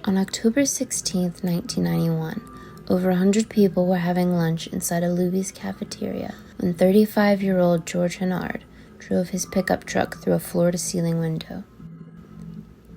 On October 16, 1991, over 100 people were having lunch inside a Luby's cafeteria when 35-year-old George Hennard drove his pickup truck through a floor-to-ceiling window.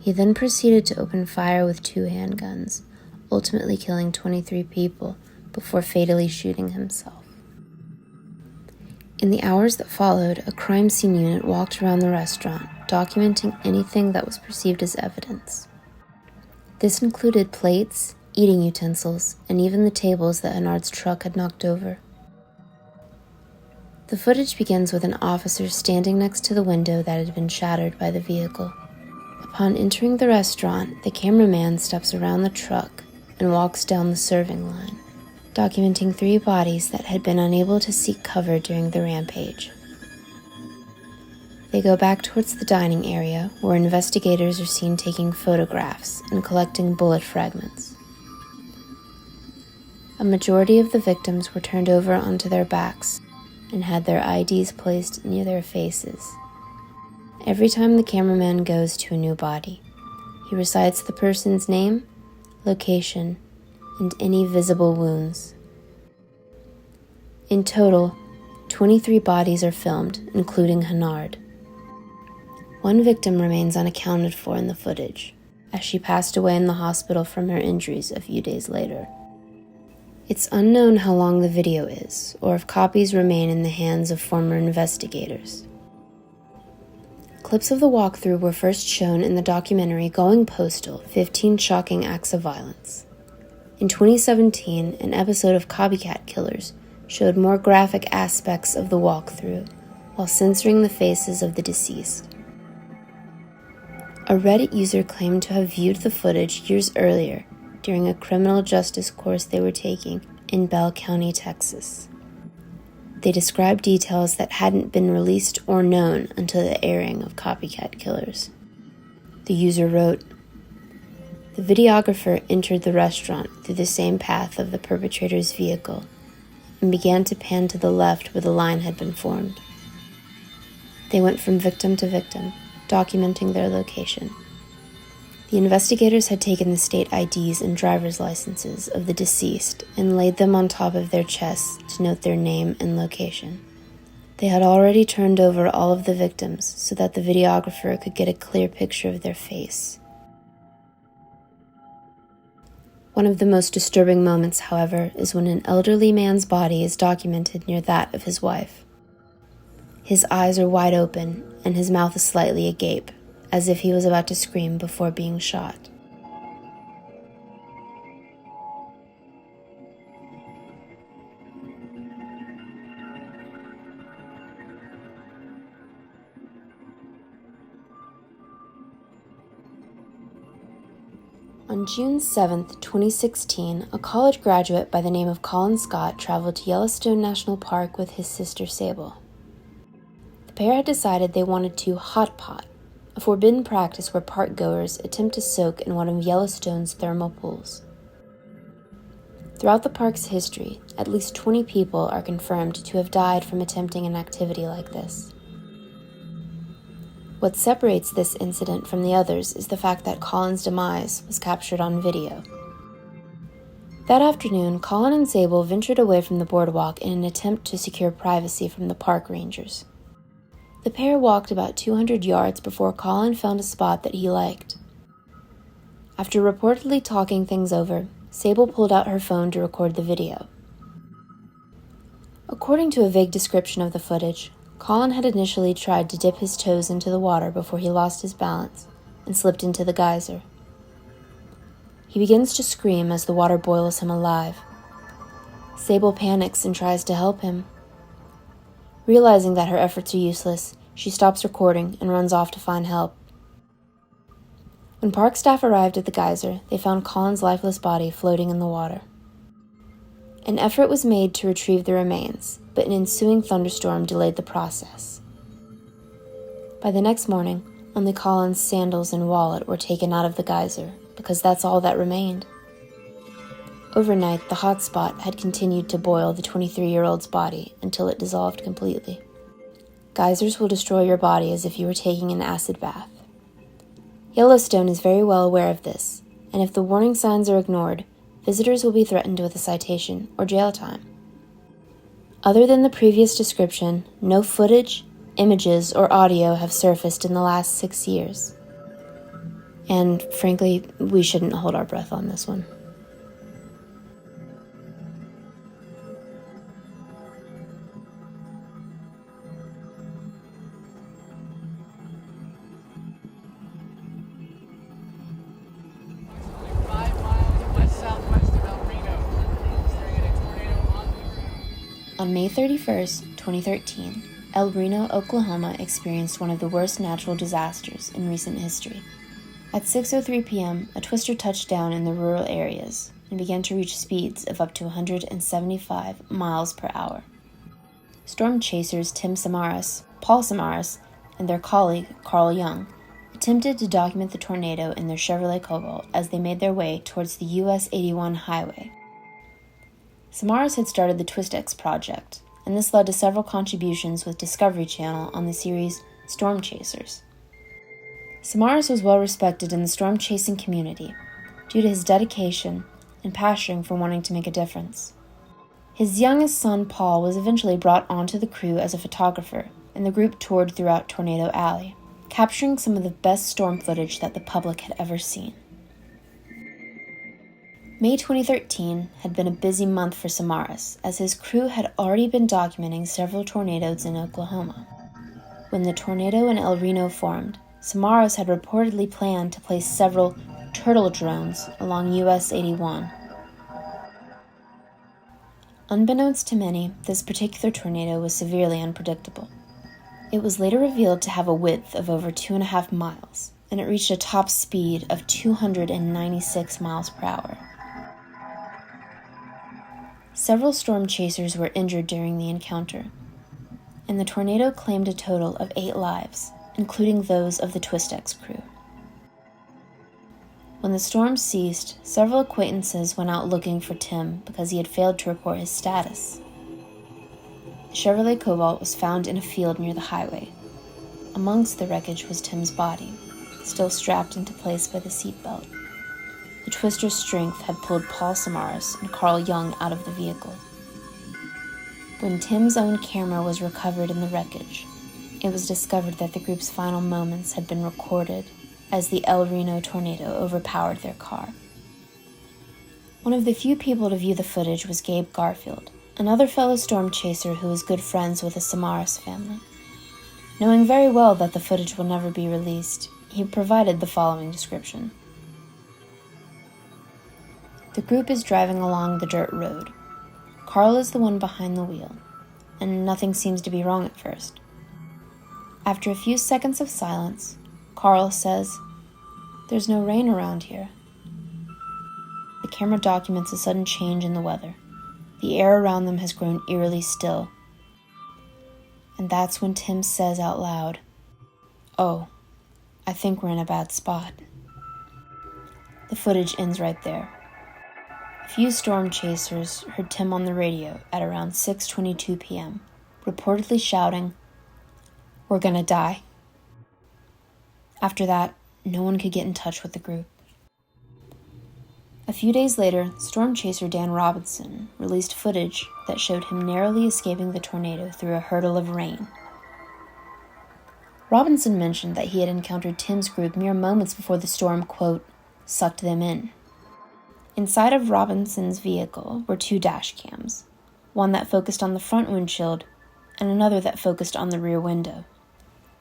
He then proceeded to open fire with 2 handguns, ultimately killing 23 people before fatally shooting himself. In the hours that followed, a crime scene unit walked around the restaurant, documenting anything that was perceived as evidence. This included plates, eating utensils, and even the tables that Hennard's truck had knocked over. The footage begins with an officer standing next to the window that had been shattered by the vehicle. Upon entering the restaurant, the cameraman steps around the truck and walks down the serving line, documenting 3 bodies that had been unable to seek cover during the rampage. They go back towards the dining area, where investigators are seen taking photographs and collecting bullet fragments. A majority of the victims were turned over onto their backs and had their IDs placed near their faces. Every time the cameraman goes to a new body, he recites the person's name, location, and any visible wounds. In total, 23 bodies are filmed, including Hennard. 1 victim remains unaccounted for in the footage, as she passed away in the hospital from her injuries a few days later. It's unknown how long the video is, or if copies remain in the hands of former investigators. Clips of the walkthrough were first shown in the documentary Going Postal: 15 Shocking Acts of Violence. In 2017, an episode of Copycat Killers showed more graphic aspects of the walkthrough, while censoring the faces of the deceased. A Reddit user claimed to have viewed the footage years earlier during a criminal justice course they were taking in Bell County, Texas. They described details that hadn't been released or known until the airing of Copycat Killers. The user wrote, "The videographer entered the restaurant through the same path of the perpetrator's vehicle and began to pan to the left where the line had been formed. They went from victim to victim, documenting their location. The investigators had taken the state IDs and driver's licenses of the deceased and laid them on top of their chests to note their name and location. They had already turned over all of the victims so that the videographer could get a clear picture of their face." One of the most disturbing moments, however, is when an elderly man's body is documented near that of his wife. His eyes are wide open, and his mouth is slightly agape, as if he was about to scream before being shot. On June 7, 2016, a college graduate by the name of Colin Scott traveled to Yellowstone National Park with his sister Sable. The pair had decided they wanted to hot pot, a forbidden practice where park-goers attempt to soak in one of Yellowstone's thermal pools. Throughout the park's history, at least 20 people are confirmed to have died from attempting an activity like this. What separates this incident from the others is the fact that Colin's demise was captured on video. That afternoon, Colin and Sable ventured away from the boardwalk in an attempt to secure privacy from the park rangers. The pair walked about 200 yards before Colin found a spot that he liked. After reportedly talking things over, Sable pulled out her phone to record the video. According to a vague description of the footage, Colin had initially tried to dip his toes into the water before he lost his balance and slipped into the geyser. He begins to scream as the water boils him alive. Sable panics and tries to help him. Realizing that her efforts are useless, she stops recording and runs off to find help. When park staff arrived at the geyser, they found Colin's lifeless body floating in the water. An effort was made to retrieve the remains, but an ensuing thunderstorm delayed the process. By the next morning, only Colin's sandals and wallet were taken out of the geyser, because that's all that remained. Overnight, the hot spot had continued to boil the 23-year-old's body until it dissolved completely. Geysers will destroy your body as if you were taking an acid bath. Yellowstone is very well aware of this, and if the warning signs are ignored, visitors will be threatened with a citation or jail time. Other than the previous description, no footage, images, or audio have surfaced in the last 6 years. And frankly, we shouldn't hold our breath on this one. On May 31st, 2013, El Reno, Oklahoma experienced one of the worst natural disasters in recent history. At 6:03 p.m., a twister touched down in the rural areas and began to reach speeds of up to 175 miles per hour. Storm chasers Tim Samaras, Paul Samaras, and their colleague, Carl Young, attempted to document the tornado in their Chevrolet Cobalt as they made their way towards the US 81 highway. Samaras had started the TWISTEX project, and this led to several contributions with Discovery Channel on the series Storm Chasers. Samaras was well respected in the storm chasing community due to his dedication and passion for wanting to make a difference. His youngest son, Paul, was eventually brought onto the crew as a photographer, and the group toured throughout Tornado Alley, capturing some of the best storm footage that the public had ever seen. May 2013 had been a busy month for Samaras, as his crew had already been documenting several tornadoes in Oklahoma. When the tornado in El Reno formed, Samaras had reportedly planned to place several turtle drones along US 81. Unbeknownst to many, this particular tornado was severely unpredictable. It was later revealed to have a width of over 2.5 miles, and it reached a top speed of 296 miles per hour. Several storm chasers were injured during the encounter, and the tornado claimed a total of 8 lives, including those of the TWISTEX crew. When the storm ceased, several acquaintances went out looking for Tim because he had failed to report his status. The Chevrolet Cobalt was found in a field near the highway. Amongst the wreckage was Tim's body, still strapped into place by the seatbelt. The twister's strength had pulled Paul Samaras and Carl Young out of the vehicle. When Tim's own camera was recovered in the wreckage, it was discovered that the group's final moments had been recorded as the El Reno tornado overpowered their car. One of the few people to view the footage was Gabe Garfield, another fellow storm chaser who was good friends with the Samaras family. Knowing very well that the footage will never be released, he provided the following description. The group is driving along the dirt road. Carl is the one behind the wheel, and nothing seems to be wrong at first. After a few seconds of silence, Carl says, "There's no rain around here." The camera documents a sudden change in the weather. The air around them has grown eerily still. And that's when Tim says out loud, "Oh, I think we're in a bad spot." The footage ends right there. A few storm chasers heard Tim on the radio at around 6:22 p.m., reportedly shouting, "We're gonna die." After that, no one could get in touch with the group. A few days later, storm chaser Dan Robinson released footage that showed him narrowly escaping the tornado through a hurdle of rain. Robinson mentioned that he had encountered Tim's group mere moments before the storm, quote, "sucked them in." Inside of Robinson's vehicle were 2 dash cams, one that focused on the front windshield and another that focused on the rear window.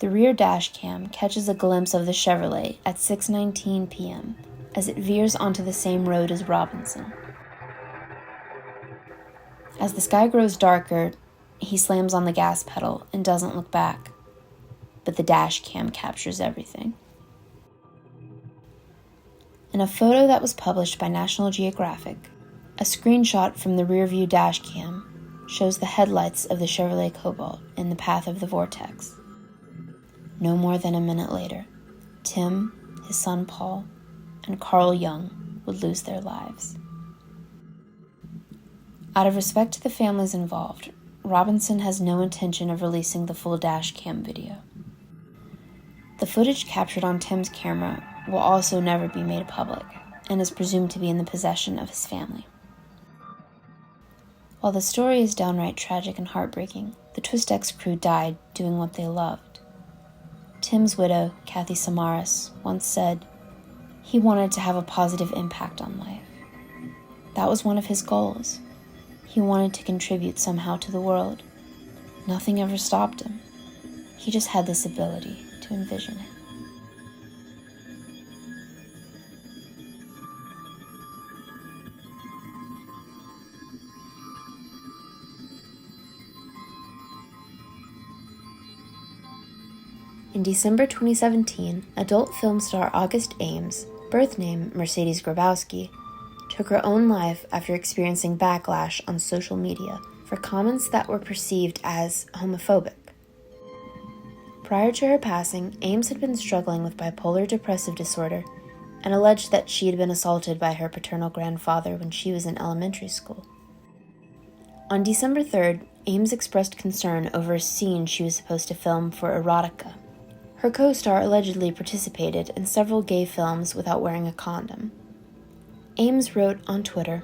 The rear dash cam catches a glimpse of the Chevrolet at 6:19 p.m. as it veers onto the same road as Robinson. As the sky grows darker, he slams on the gas pedal and doesn't look back, but the dash cam captures everything. In a photo that was published by National Geographic, a screenshot from the rearview dash cam shows the headlights of the Chevrolet Cobalt in the path of the vortex. No more than a minute later, Tim, his son Paul, and Carl Young would lose their lives. Out of respect to the families involved, Robinson has no intention of releasing the full dash cam video. The footage captured on Tim's camera will also never be made public, and is presumed to be in the possession of his family. While the story is downright tragic and heartbreaking, the TWISTEX crew died doing what they loved. Tim's widow, Kathy Samaras, once said, he wanted to have a positive impact on life. That was one of his goals. He wanted to contribute somehow to the world. Nothing ever stopped him. He just had this ability to envision it. In December 2017, adult film star August Ames, birth name Mercedes Grabowski, took her own life after experiencing backlash on social media for comments that were perceived as homophobic. Prior to her passing, Ames had been struggling with bipolar depressive disorder and alleged that she had been assaulted by her paternal grandfather when she was in elementary school. On December 3rd, Ames expressed concern over a scene she was supposed to film for Erotica. Her co-star allegedly participated in several gay films without wearing a condom. Ames wrote on Twitter,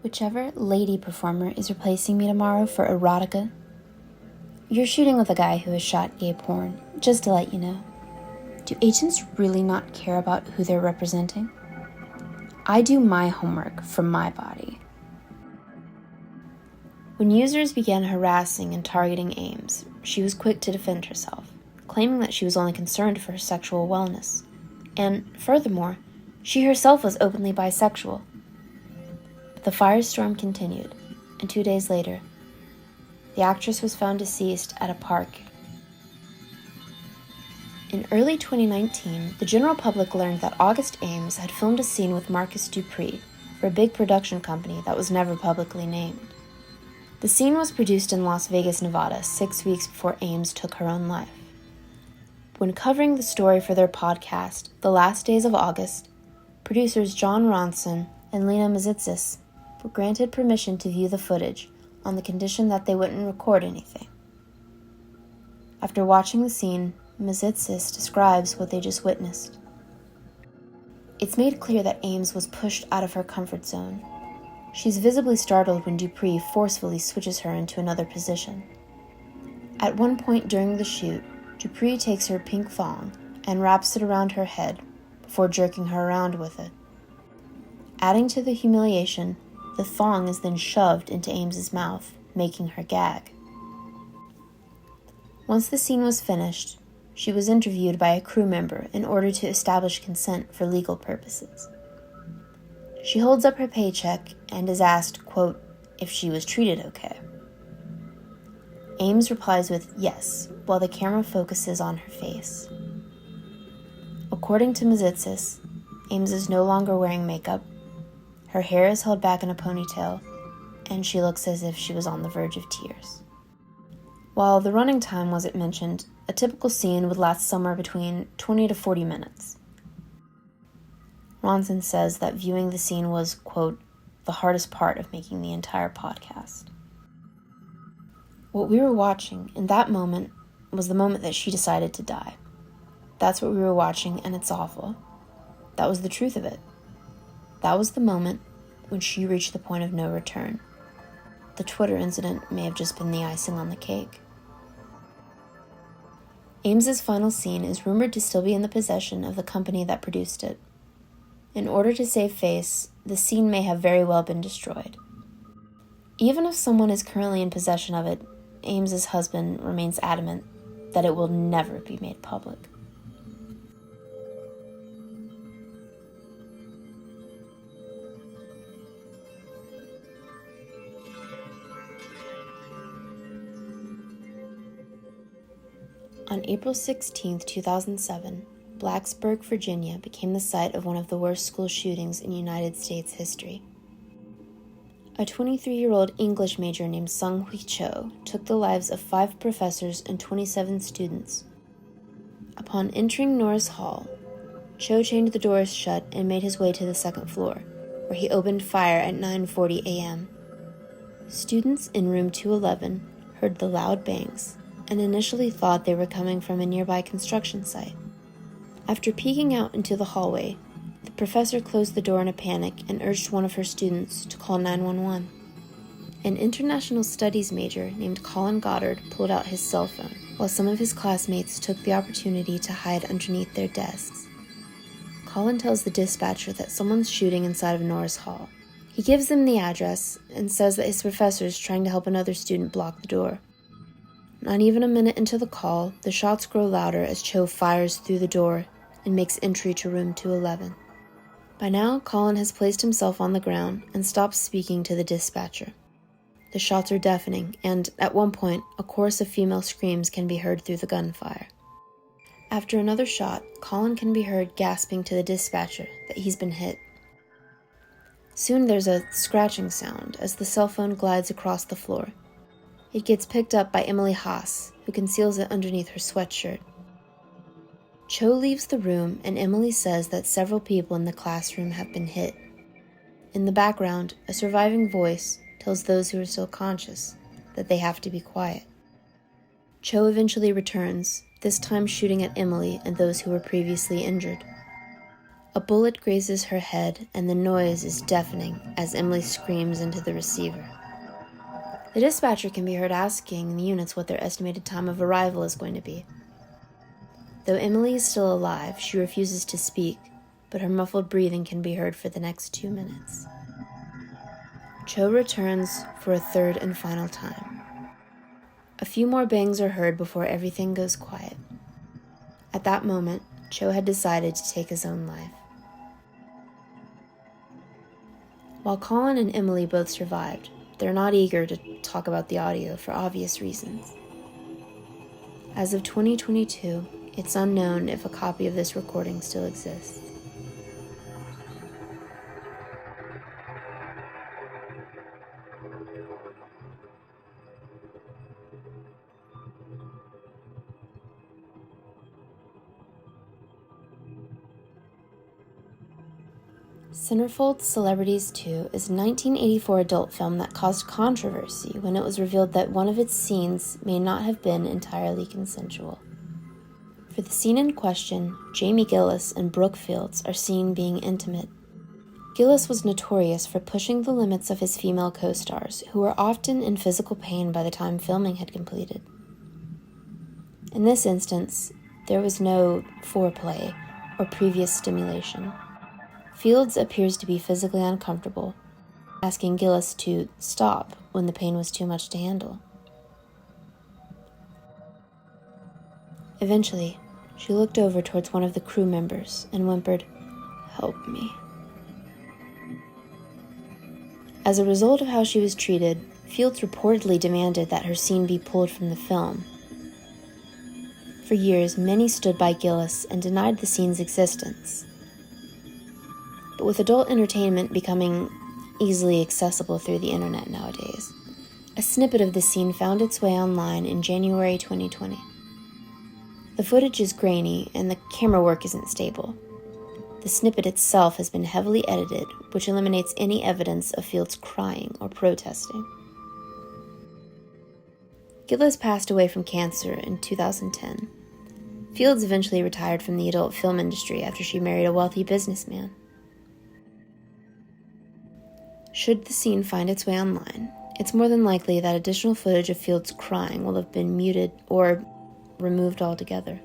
"Whichever lady performer is replacing me tomorrow for Erotica, you're shooting with a guy who has shot gay porn, just to let you know. Do agents really not care about who they're representing? I do my homework for my body." When users began harassing and targeting Ames, she was quick to defend herself, claiming that she was only concerned for her sexual wellness. And, furthermore, she herself was openly bisexual. But the firestorm continued, and 2 days later, the actress was found deceased at a park. In early 2019, the general public learned that August Ames had filmed a scene with Marcus Dupree for a big production company that was never publicly named. The scene was produced in Las Vegas, Nevada, 6 weeks before Ames took her own life. When covering the story for their podcast, The Last Days of August, producers John Ronson and Lena Mizitsis were granted permission to view the footage on the condition that they wouldn't record anything. After watching the scene, Mizitsis describes what they just witnessed. It's made clear that Ames was pushed out of her comfort zone. She's visibly startled when Dupree forcefully switches her into another position. At one point during the shoot, Dupree takes her pink thong and wraps it around her head before jerking her around with it. Adding to the humiliation, the thong is then shoved into Ames's mouth, making her gag. Once the scene was finished, she was interviewed by a crew member in order to establish consent for legal purposes. She holds up her paycheck and is asked, quote, if she was treated okay. Ames replies with yes, while the camera focuses on her face. According to Mizitsis, Ames is no longer wearing makeup, her hair is held back in a ponytail, and she looks as if she was on the verge of tears. While the running time wasn't mentioned, a typical scene would last somewhere between 20 to 40 minutes. Ronson says that viewing the scene was, quote, the hardest part of making the entire podcast. What we were watching in that moment was the moment that she decided to die. That's what we were watching, and it's awful. That was the truth of it. That was the moment when she reached the point of no return. The Twitter incident may have just been the icing on the cake. Ames's final scene is rumored to still be in the possession of the company that produced it. In order to save face, the scene may have very well been destroyed. Even if someone is currently in possession of it, Ames's husband remains adamant that it will never be made public. On April 16, 2007, Blacksburg, Virginia became the site of one of the worst school shootings in United States history. A 23-year-old English major named Sung-Hui Cho took the lives of 5 professors and 27 students. Upon entering Norris Hall, Cho chained the doors shut and made his way to the second floor, where he opened fire at 9:40 a.m. Students in room 211 heard the loud bangs and initially thought they were coming from a nearby construction site. After peeking out into the hallway, The professor closed the door in a panic and urged one of her students to call 911. An international studies major named Colin Goddard pulled out his cell phone, while some of his classmates took the opportunity to hide underneath their desks. Colin tells the dispatcher that someone's shooting inside of Norris Hall. He gives them the address and says that his professor is trying to help another student block the door. Not even a minute into the call, the shots grow louder as Cho fires through the door and makes entry to room 211. By now, Colin has placed himself on the ground and stops speaking to the dispatcher. The shots are deafening, and at one point, a chorus of female screams can be heard through the gunfire. After another shot, Colin can be heard gasping to the dispatcher that he's been hit. Soon there's a scratching sound as the cell phone glides across the floor. It gets picked up by Emily Haas, who conceals it underneath her sweatshirt. Cho leaves the room, and Emily says that several people in the classroom have been hit. In the background, a surviving voice tells those who are still conscious that they have to be quiet. Cho eventually returns, this time shooting at Emily and those who were previously injured. A bullet grazes her head, and the noise is deafening as Emily screams into the receiver. The dispatcher can be heard asking the units what their estimated time of arrival is going to be. Though Emily is still alive, she refuses to speak, but her muffled breathing can be heard for the next 2 minutes. Cho returns for a third and final time. A few more bangs are heard before everything goes quiet. At that moment, Cho had decided to take his own life. While Colin and Emily both survived, they're not eager to talk about the audio for obvious reasons. As of 2022, it's unknown if a copy of this recording still exists. Centerfold Celebrities 2 is a 1984 adult film that caused controversy when it was revealed that one of its scenes may not have been entirely consensual. For the scene in question, Jamie Gillis and Brooke Fields are seen being intimate. Gillis was notorious for pushing the limits of his female co-stars, who were often in physical pain by the time filming had completed. In this instance, there was no foreplay or previous stimulation. Fields appears to be physically uncomfortable, asking Gillis to stop when the pain was too much to handle. Eventually, she looked over towards one of the crew members and whimpered, "Help me." As a result of how she was treated, Fields reportedly demanded that her scene be pulled from the film. For years, many stood by Gillis and denied the scene's existence. But with adult entertainment becoming easily accessible through the internet nowadays, a snippet of the scene found its way online in January 2020. The footage is grainy and the camera work isn't stable. The snippet itself has been heavily edited, which eliminates any evidence of Fields crying or protesting. Gillis passed away from cancer in 2010. Fields eventually retired from the adult film industry after she married a wealthy businessman. Should the scene find its way online, it's more than likely that additional footage of Fields crying will have been muted or removed altogether.